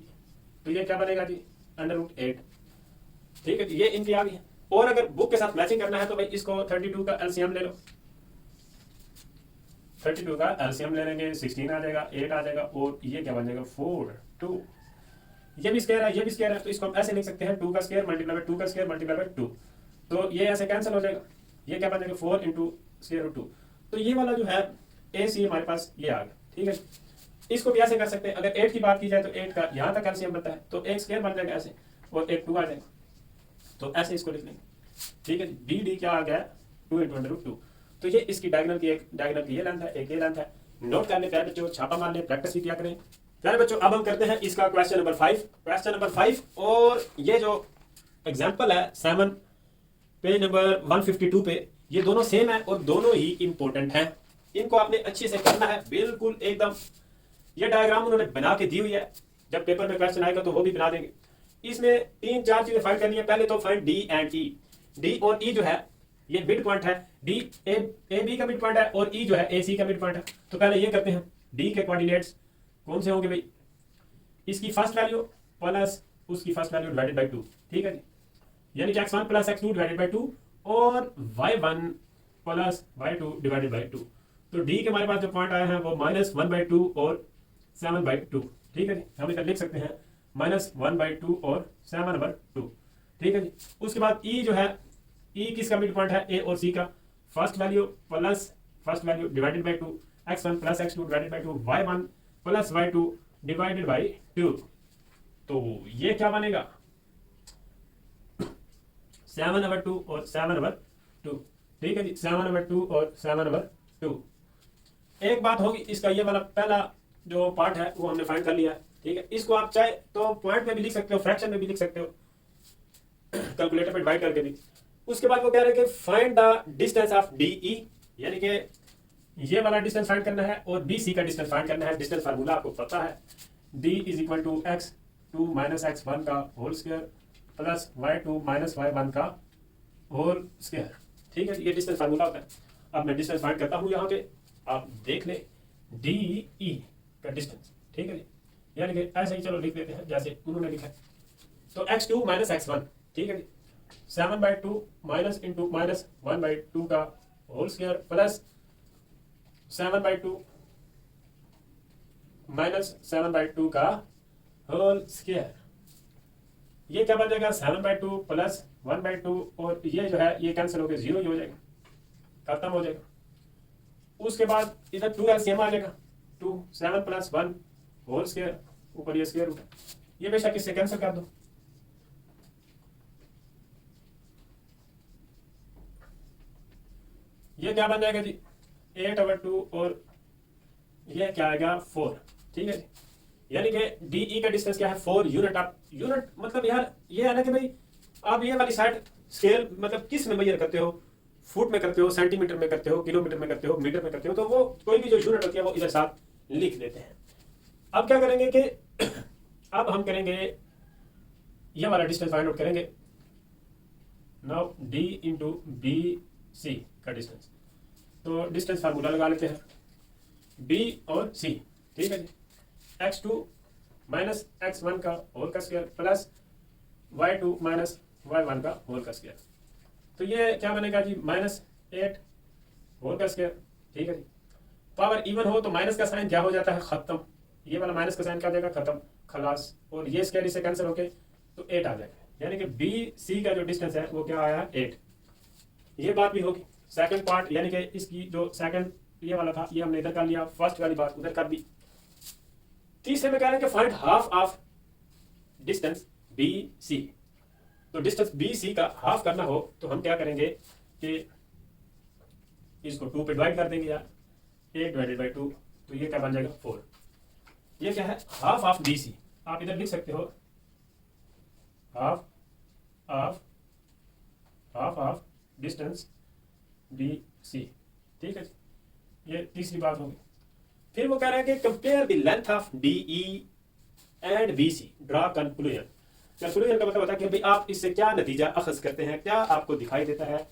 तो ये क्या बनेगा जी √8, ठीक है। ये इनकी आ गई है। और अगर बुक के साथ मैचिंग करना है तो भाई इसको 32 का एलसीएम ले लो, 32 का एलसीएम ले लेंगे, 16 आ जाएगा, 8 आ जाएगा और ये क्या बन जाएगा 4 2। ये भी स्क्वायर है, ये भी स्क्वायर है, तो इसको हम ऐसे लिख सकते हैं 2 का स्क्वायर मल्टीप्लाई बाय 2 का स्क्वायर मल्टीप्लाई बाय 2। तो ये ऐसे कैंसिल हो जाएगा, ये क्या बन जाएगा 4 × √2। तो ये वाला जो है AC हमारे पास ये आ गया, ठीक है। इसको भी ऐसे कर सकते हैं, अगर 8 की बात की जाए तो 8 का यहाँ तक एलसीएम बनता है, तो एक स्क्वायर बन जाएगा ऐसे और एक 2 आ जाएगा, तो ऐसे इसको लिख लेंगे, ठीक है। BD क्या आ गया 2 × √2। तो ये इसकी डायगोनल की ये लेंथ है, एक ये लेंथ है। नोट कर ले प्यारे बच्चों, छापा मार ले, प्रैक्टिस भी किया करें प्यारे बच्चों। अब हम करते हैं इसका क्वेश्चन नंबर 5। और ये जो एग्जाम्पल है 7 पेज नंबर 152 पे, ये दोनों सेम है और दोनों ही इंपॉर्टेंट हैं। इनको आपने अच्छे से करना है, बिल्कुल एकदम। ये डायग्राम उन्होंने बना के दी हुई है, जब पेपर में क्वेश्चन आएगा तो वो भी बना देंगे। इसमें 3-4 चीजें फाइंड करनी है। पहले तो find D and E। D और E जो है ये मिड पॉइंट है, D AB का मिड पॉइंट है और E जो है AC का मिड पॉइंट है। तो पहले ये करते हैं, D के कोऑर्डिनेट्स कौन से होंगे भाई, इसकी फर्स्ट वैल्यू प्लस उसकी फर्स्ट वैल्यू डिवाइडेड बाय 2, ठीक है जी। यानी कि x1 + x2 डिवाइडेड बाय 2 और y1 + y2 डिवाइडेड बाय 2। तो D के हमारे पास जो पॉइंट आया है वो -1/2 और 7/2, ठीक है जी। हम इधर लिख सकते हैं -1/2 और 7/2, ठीक है जी। उसके बाद E जो है, E किसका मिड पॉइंट है, A और C का। First value plus first value divided by 2, x1 + x2 divided by 2, y1 + y2 divided by 2। तो ये क्या बनेगा 7/2 और 7/2, ठीक है जी। 7/2 और 7/2। एक बात होगी, इसका ये वाला पहला जो पार्ट है वो हमने फाइंड कर लिया है, ठीक है। इसको आप चाहे तो पॉइंट में भी लिख सकते हो, फ्रैक्शन में भी लिख सकते हो, कैलकुलेटर पे डिवाइड करके भी। उसके बाद वो कह रहे हैं कि find the distance of DE, यानी कि ये वाला डिस्टेंस फाइंड करना है और BC का डिस्टेंस फाइंड करना है। डिस्टेंस फार्मूला आपको पता है, D = x2 - x1 का whole square plus y2 - y1 का होल स्क्वायर, ठीक है। ये डिस्टेंस फार्मूला होता है। अब मैं डिस्टेंस फाइंड करता हूँ यहाँ पे, आप देख ले DE का डिस्टेंस, ठीक है जी। यानी कि ऐसे ही चलो लिख देते हैं जैसे उन्होंने लिखा है। तो x2 - x1, ठीक है जी, 7/2 माइनस इंटू -1/2 का होल स्क्वायर प्लस 7/2 - 7/2 का होल स्क्वायर। ये क्या बन जाएगा 7/2 प्लस 1/2 और ये जो है ये कैंसिल होकर 0 ही हो जाएगा, खत्म हो जाएगा। उसके बाद इधर 2 एलसीएम आ जाएगा, 2 7 + 1 होल स्क्वायर, ऊपर ये स्क्वायर रूट, ये बेशक इससे कैंसिल कर दो। ये क्या बन जाएगा जी 8/2 और ये क्या आएगा 4, ठीक है जी। यानी कि DE का डिस्टेंस क्या है 4 यूनिट। आप यूनिट मतलब यार ये है ना कि भाई आप ये वाली साइड स्केल मतलब किस में मेजर करते हो, फुट में करते हो, सेंटीमीटर में करते हो, किलोमीटर में करते हो, मीटर में करते हो, तो वो कोई भी जो यूनिट होती है वो इधर साथ लिख देते हैं। अब क्या करेंगे कि अब हम करेंगे ये वाला डिस्टेंस फाइंड आउट करेंगे। नाउ D × BC का डिस्टेंस, तो डिस्टेंस फार्मूला लगा लेते हैं, B और C, ठीक है जी। x2 - x1 का होल का स्क्वायर प्लस y2 - y1 का होल का स्क्वायर। तो ये क्या बनेगा जी -8 होल का स्क्वायर, ठीक है जी। पावर इवन हो तो माइनस का साइन क्या हो जाता है खत्म, ये वाला माइनस का साइन क्या हो जाएगा खत्म, खलास। और ये स्क्वायर इससे कैंसिल होके तो 8 आ जाएगा। यानी कि BC का जो डिस्टेंस है वो क्या आया 8। ये बात भी होगी। सेकंड पार्ट यानी कि इसकी जो सेकंड ये वाला था ये हमने इधर कर लिया, फर्स्ट वाली बात उधर कर दी। तीसरे में कह रहे हैं कि find half of distance BC। तो डिस्टेंस BC का हाफ करना हो तो हम क्या करेंगे कि इसको 2 पे डिवाइड कर देंगे यार, 8 डिवाइडेड बाई 2, तो ये क्या बन जाएगा 4। ये क्या है, हाफ ऑफ BC। आप इधर लिख सकते हो हाफ ऑफ डिस्टेंस BC। ठीक है, ये तीसरी बात होगी। फिर वो कह रहा है कि compare the length of DE and BC, draw conclusion. Conclusion का मतलब होता है कि भाई आप इससे क्या नतीजा अखज करते हैं, क्या आपको दिखाई देता है।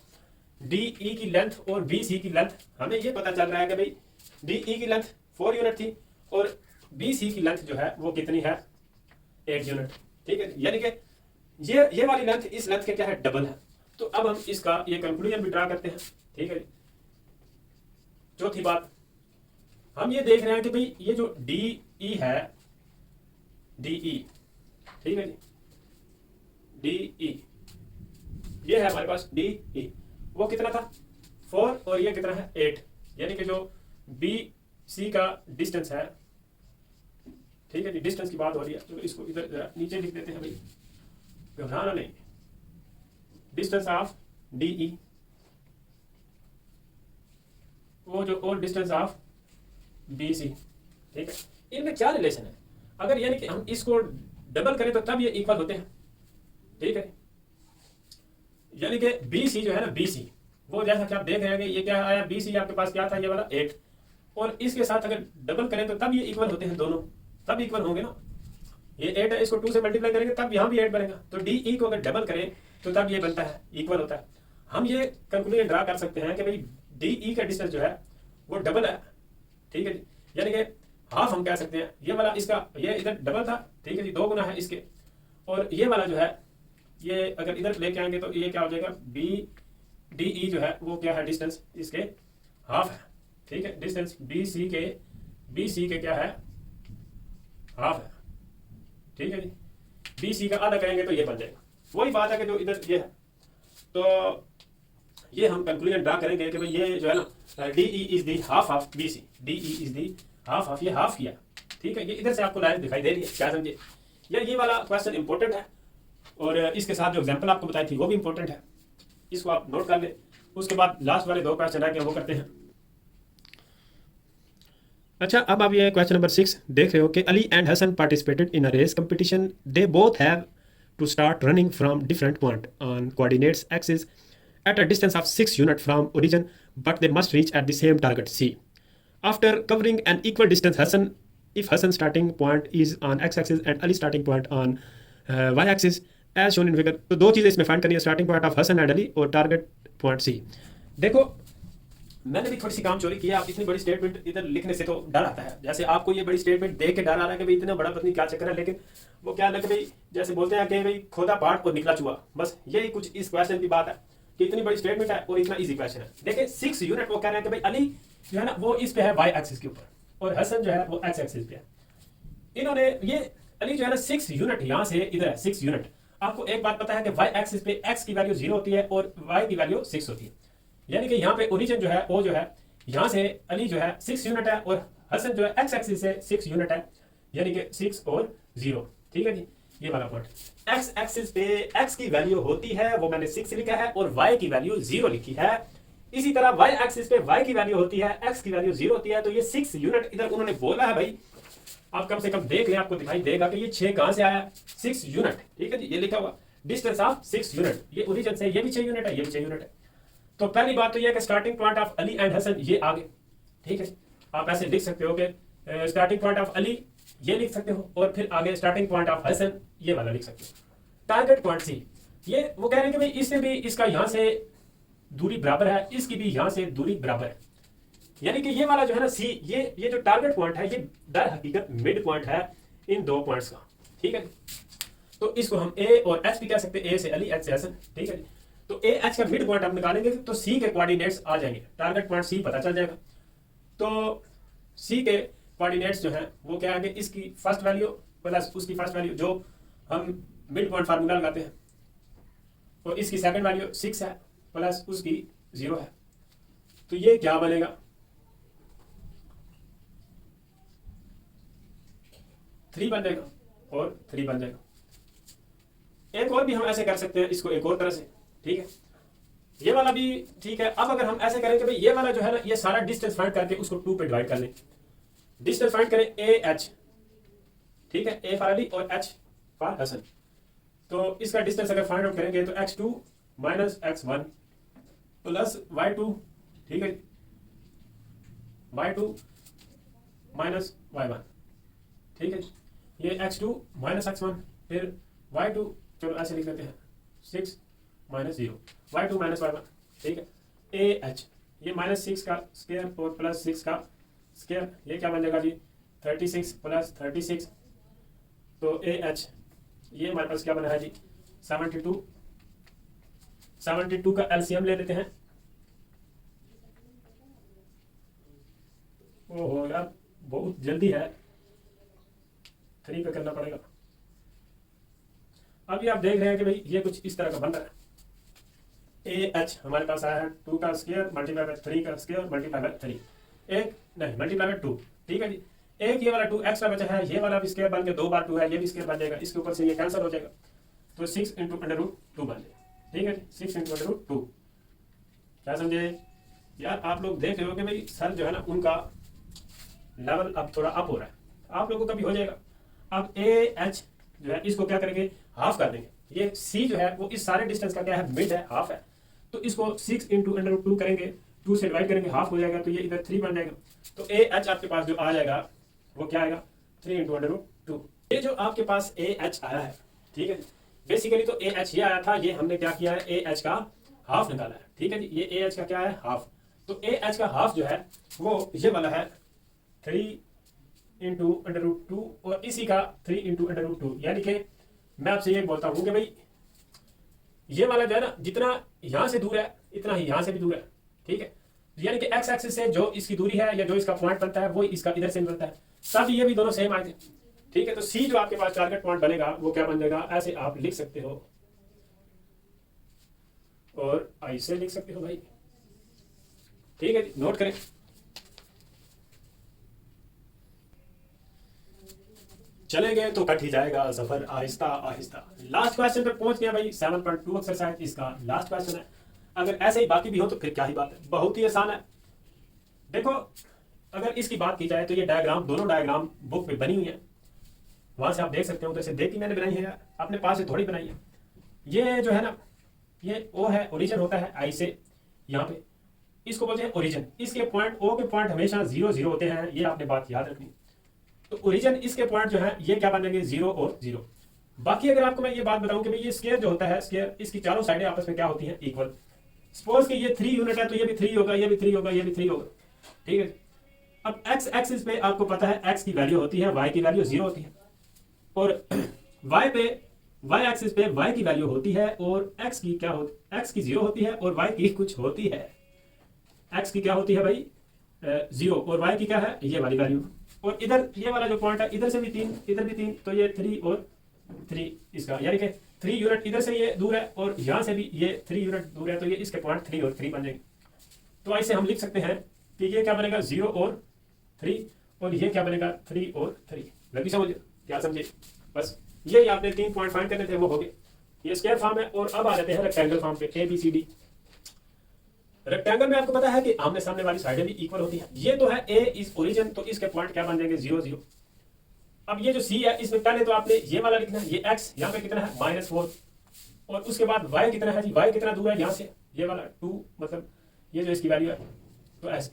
DE की लेंथ और BC की लेंथ, हमें ये पता चल रहा है कि भाई DE की लेंथ 4 यूनिट थी और BC की लेंथ जो है वो कितनी है, 8 यूनिट। ठीक है, यानी कि ये वाली लेंथ इस लेंथ के क्या है, डबल है। तो अब हम इसका ये कंक्लूजन भी ड्रा करते हैं। ठीक है, चौथी बात, हम ये देख रहे हैं कि भाई ये जो DE है, DE, ठीक है जी, DE, ये है हमारे पास DE, वो कितना था 4 और ये कितना है 8, यानी कि जो BC का डिस्टेंस है। ठीक है जी, डिस्टेंस की बात हो रही है, तो इसको इधर नीचे लिख देते हैं भाई, घबराना नहीं। डिस्टेंस ऑफ DE वो जो और डिस्टेंस ऑफ BC। ठीक है, इनमें क्या रिलेशन है, अगर यानी कि हम इसको डबल करें तो तब ये इक्वल होते हैं। ठीक है, यानी कि BC जो है ना, BC वो जैसा कि आप देख रहे हैं कि ये क्या आया, BC आपके पास क्या था, ये वाला 8, और इसके साथ अगर डबल करें तो तब ये इक्वल होते हैं, दोनों तब इक्वल होंगे ना। ये 8 है, इसको 2 से मल्टीप्लाई करेंगे तब यहाँ भी 8 बनेगा। तो DE को अगर डबल करें तो तब ये बनता है, इक्वल होता है। हम ये कंक्लूजन ड्रा कर सकते हैं कि भाई DE का डिस्टेंस जो है वो डबल है। ठीक है जी, यानी कि हाफ हम कह सकते हैं, ये वाला इसका, ये इधर डबल था। ठीक है जी, 2 गुना है इसके, और ये वाला जो है ये अगर इधर लेके आएंगे तो ये क्या हो जाएगा, DE जो है वो क्या है, डिस्टेंस इसके हाफ है। ठीक है, डिस्टेंस BC के क्या है, हाफ है। ठीक है जी, BC का आधा करेंगे तो ये बन जाएगा। वही बात है कि जो इधर ये है, तो ये हम कंक्लूजन ड्रा करेंगे कि भाई ये जो है ना, DE is the half of BC, DE is the half of, ये हाफ किया। ठीक है, ये इधर से आपको लाइन दिखाई दे रही है, क्या समझे यार, ये वाला क्वेश्चन इंपॉर्टेंट है, और इसके साथ जो एग्जांपल आपको बताई थी वो भी इंपॉर्टेंट है, इसको आप नोट कर ले। उसके बाद लास्ट वाले 2 क्वेश्चन रह गए, वो करते हैं। अच्छा, अब आप ये क्वेश्चन नंबर 6 देख रहे हो कि Ali and Hasan participated in a race competition, they both have to start running from different point on coordinates axis at a distance of 6 units from origin, but they must reach at the same target C. After covering an equal distance, if Hassan's starting point is on x-axis and Ali's starting point on y-axis, as shown in figure, तो 2 चीज़ें इसमें find करनी है, starting point of Hasan and Ali और target point C। देखो, मैंने भी थोड़ी सी काम चोरी की है। आप इतनी बड़ी स्टेटमेंट इधर लिखने से तो डर आता है, जैसे आपको ये बड़ी स्टेटमेंट देख के डर आ रहा है कि भाई इतना बड़ा पत्नी क्या चक्कर है, लेकिन वो क्या लगे भाई, जैसे बोलते हैं कि भाई खोदा पाठ और निकला चुहा, बस यही कुछ इस क्वेश्चन की बात है कि इतनी बड़ी स्टेटमेंट है और इतना इजी क्वेश्चन है। देखिए 6 यूनिट, वो कह रहे हैं कि भाई अली जो है ना वो इस पे है वाई एक्सिस के ऊपर और हसन जो है वो एक्स एक्सिस पे है। इन्होंने ये अली जो है ना 6 यूनिट यहाँ से इधर है 6 यूनिट। आपको एक बात पता है कि वाई एक्सिस पे एक्स की वैल्यू 0 होती है और वाई की वैल्यू 6 होती है, यानी कि यहाँ पे ओरिजिन जो है वो जो है यहाँ से अली जो है 6 यूनिट है और हसन जो है एक्स एक्सिस से 6 यूनिट है, यानी कि 6 और 0। ठीक है जी, ये वाला पॉइंट। एक्स एक्सिस पे एक्स की वैल्यू होती है, वो मैंने 6 लिखा है, और वाई की वैल्यू 0 लिखी है। इसी तरह वाई एक्सिस पे वाई की वैल्यू होती है, एक्स की वैल्यू 0 होती है। तो ये 6 यूनिट इधर उन्होंने बोला है भाई, आप कम से कम देख लें, आपको दिखाई देगा कि ये 6 कहां से आया, 6 यूनिट। ठीक है जी, ये लिखा हुआ डिस्टेंस ऑफ 6 यूनिट, ये ओरिजिन से, ये भी 6 यूनिट है, ये भी 6 यूनिट है। तो पहली बात तो ये है कि starting point of Ali and Hasan ये आगे। ठीक है, आप ऐसे लिख सकते हो कि स्टार्टिंग पॉइंट ऑफ अली ये लिख सकते हो, और फिर आगे स्टार्टिंग पॉइंट ऑफ हसन ये वाला लिख सकते हो। टारगेट पॉइंट C, ये वो कह रहे हैं कि भाई इससे भी इसका यहां से दूरी बराबर है, इसकी भी यहां से दूरी बराबर है, यानी कि ये वाला जो है ना C, ये जो टारगेट पॉइंट है ये दर हकीकत मिड पॉइंट है इन 2 पॉइंट्स का। ठीक है, तो इसको हम A और H भी कह सकते हैं, A से अली, H से हसन। ठीक है, तो A H का मिड पॉइंट आप निकालेंगे तो C के कोऑर्डिनेट्स आ जाएंगे, टारगेट पॉइंट C पता चल जाएगा। तो C के कोऑर्डिनेट्स जो है वो क्या आएंगे, इसकी फर्स्ट वैल्यू प्लस उसकी फर्स्ट वैल्यू जो हम मिड पॉइंट फार्मूला लगाते हैं, और इसकी सेकंड वैल्यू 6 है प्लस उसकी 0 है, तो ये क्या बनेगा, 3 बन जाएगा और 3 बन जाएगा। एक और भी हम ऐसे कर सकते हैं इसको एक और तरह से। ठीक है, ये वाला भी ठीक है। अब अगर हम ऐसे करें कि भाई ये वाला जो है ना, ये सारा डिस्टेंस फाइंड करके उसको 2 पे डिवाइड कर लें। डिस्टेंस फाइंड करें ए एच, ठीक है, ए फॉर अली और एच फॉर हसन। तो इसका डिस्टेंस अगर फाइंड आउट करेंगे तो x2 minus x1 plus y2, ठीक है, y2 माइनस y1, ठीक है, ये x2 माइनस x1 फिर y2, चलो ऐसे लिख लेते हैं 6 माइनस 0, y2 माइनस y1, ठीक है, ए एच, ये माइनस 6 का स्क्वायर और प्लस 6 का स्क्वायर, ये क्या बन जाएगा जी 36 प्लस 36, तो ए एच ये हमारे पास क्या बना है जी 72, 72 का एलसीएम ले लेते हैं। ओहो यार बहुत जल्दी है, 3 पे करना पड़ेगा। अभी आप देख रहे हैं कि भाई ये कुछ इस तरह का बन रहा है। ए एच हमारे पास आया है 2 का स्क्वायर मल्टीप्लाई बाय 3 का स्क्वायर मल्टीप्लाई बाय 3, एक नहीं मल्टीप्लाई बाय 2, ठीक है जी। एक ये वाला 2 एक्स्ट्रा बचा है, ये वाला भी स्क्वायर बन के 2 बार 2 है, ये भी स्क्वायर बन जाएगा, इसके ऊपर से ये कैंसिल हो जाएगा, तो 6 इंटू अंडर रूट 2 बन जाएगा, ठीक है जी, 6 इंटू अंडर रूट 2। क्या समझे यार? आप लोग देख रहे हो कि भाई सर जो है ना उनका लेवल अब थोड़ा अप हो रहा है, आप लोगों का भी हो जाएगा। अब ए एच जो है इसको क्या करेंगे, हाफ कर देंगे। ये सी जो है वो इस सारे डिस्टेंस का क्या है, मिड है, हाफ है, तो इसको 6 इंटू अंडर रूट 2 करेंगे, 2 से डिवाइड करेंगे, हाफ हो जाएगा, तो ये इधर 3 बन जाएगा। तो ए एच आपके पास जो आ जाएगा वो क्या आएगा 3 इंटू अंडर रूट 2। ये जो आपके पास ए एच आया है, ठीक है, बेसिकली तो ए एच ये आया था, ये हमने क्या किया है ए एच का हाफ निकाला है, ठीक है जी। ये ए एच का क्या है हाफ, तो ए एच का हाफ जो है वो ये वाला है 3 इंटू अंडर रूट 2 और इसी का 3 इंटू अंडर रूट 2। यानी कि मैं आपसे ये बोलता हूँ कि भाई ये वाला जो है ना जितना यहाँ से दूर है इतना ही यहाँ से भी दूर है, ठीक है, यानी कि एक्स एक्सिस से जो इसकी दूरी है या जो इसका पॉइंट बनता है वो इसका इधर से बनता है, साथ ही ये भी दोनों सेम आए थे, ठीक है। तो सी जो आपके पास टारगेट पॉइंट बनेगा वो क्या बन जाएगा, ऐसे आप लिख सकते हो और ऐसे लिख सकते हो भाई, ठीक है, नोट करें। चलेंगे तो कट ही जाएगा सफर आहिस्ता आहिस्ता। लास्ट क्वेश्चन पे पहुंच गया भाई, 7.2 एक्सरसाइज इसका लास्ट क्वेश्चन है। अगर ऐसे ही बाकी भी हो तो फिर क्या ही बात है, बहुत ही आसान है। देखो अगर इसकी बात की जाए तो ये डायग्राम, दोनों डायग्राम बुक में बनी हुई है, वहां से आप देख सकते हो, तो इसे देख के मैंने बनाई है, अपने पास से थोड़ी बनाई है। ये जो है ना ये ओ है, ओरिजिन होता है आई से यहाँ पे, इसको बोलते हैं ओरिजिन। इसके पॉइंट ओ के पॉइंट हमेशा 0 0 होते हैं, ये आपने बात याद रखनी। तो ओरिजिन इसके पॉइंट जो है ये क्या बनेंगे 0 और 0। बाकी अगर आपको मैं ये बात बताऊं कि भाई ये स्क्वायर जो होता है, स्क्वायर इसकी चारों साइडें आपस में क्या होती हैं इक्वल। सपोज कि ये 3 यूनिट है तो ये भी 3 होगा, ये भी 3 होगा, ये भी 3 होगा, ठीक है। अब एक्स एक्सिस पे आपको पता है एक्स की वैल्यू होती है, वाई की वैल्यू 0 होती है, और वाई पे वाई एक्सिस पे वाई की वैल्यू होती है और एक्स की क्या होती, एक्स की 0 होती है और वाई की कुछ होती है। एक्स की क्या होती है भाई 0 और वाई की क्या है ये वाली वैल्यू। और इधर ये वाला जो पॉइंट है इधर से भी 3 इधर भी 3, तो ये 3 और 3 इसका, यानी कि 3 यूनिट इधर से ये दूर है और यहाँ से भी ये 3 यूनिट दूर है, तो ये इसके पॉइंट 3 और 3 बन जाएंगे। तो ऐसे हम लिख सकते हैं कि ये क्या बनेगा 0 और 3 और ये क्या बनेगा 3 और 3। लगी समझ, क्या समझे? बस ये आपने 3 पॉइंट फाइंड करने थे, वो हो गए। ये स्क्वायर फॉर्म है और अब आ जाते हैं रेक्टेंगल फॉर्म पे, A B C D. Rectangle में आपको पता है कि आमने सामने वाली साइडें भी इक्वल होती है। ये तो है ए इज ओरिजिन, तो इसके पॉइंट क्या बन जाएंगे 0 0। अब ये जो सी है इसमें पहले तो आपने ये वाला लिखना है, ये एक्स यहाँ पे कितना है -4, और उसके बाद वाई कितना है जी, वाई कितना दूर है यहाँ से, ये वाला 2, मतलब ये जो इसकी वैल्यू है, तो ऐसे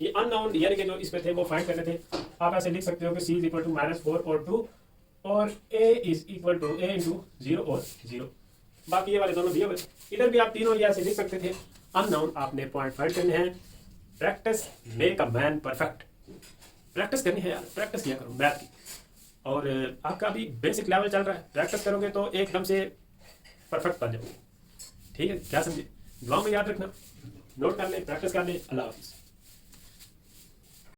ये अननोन यानी कि जो इस पे थे वो फाइंड करने थे। आप ऐसे लिख सकते हो कि सी इज इक्वल टू -4 और 2 और A is equal to A into 0 और 0। बाकी ये वाले दोनों दिए हुए, इधर भी आप तीनों ये ऐसे लिख सकते थे। अननोन आपने पॉइंट फाइंड करने हैं। Practice make a man perfect. Practice करनी है यार, प्रैक्टिस किया करो मैथ की। और आपका अभी बेसिक लेवल चल रहा है, प्रैक्टिस करोगे तो एकदम से परफेक्ट बन जाओगे, ठीक है? क्या समझे? दुआ में याद रखना, नोट कर ले, प्रैक्टिस कर ले। अल्लाह हाफिज़।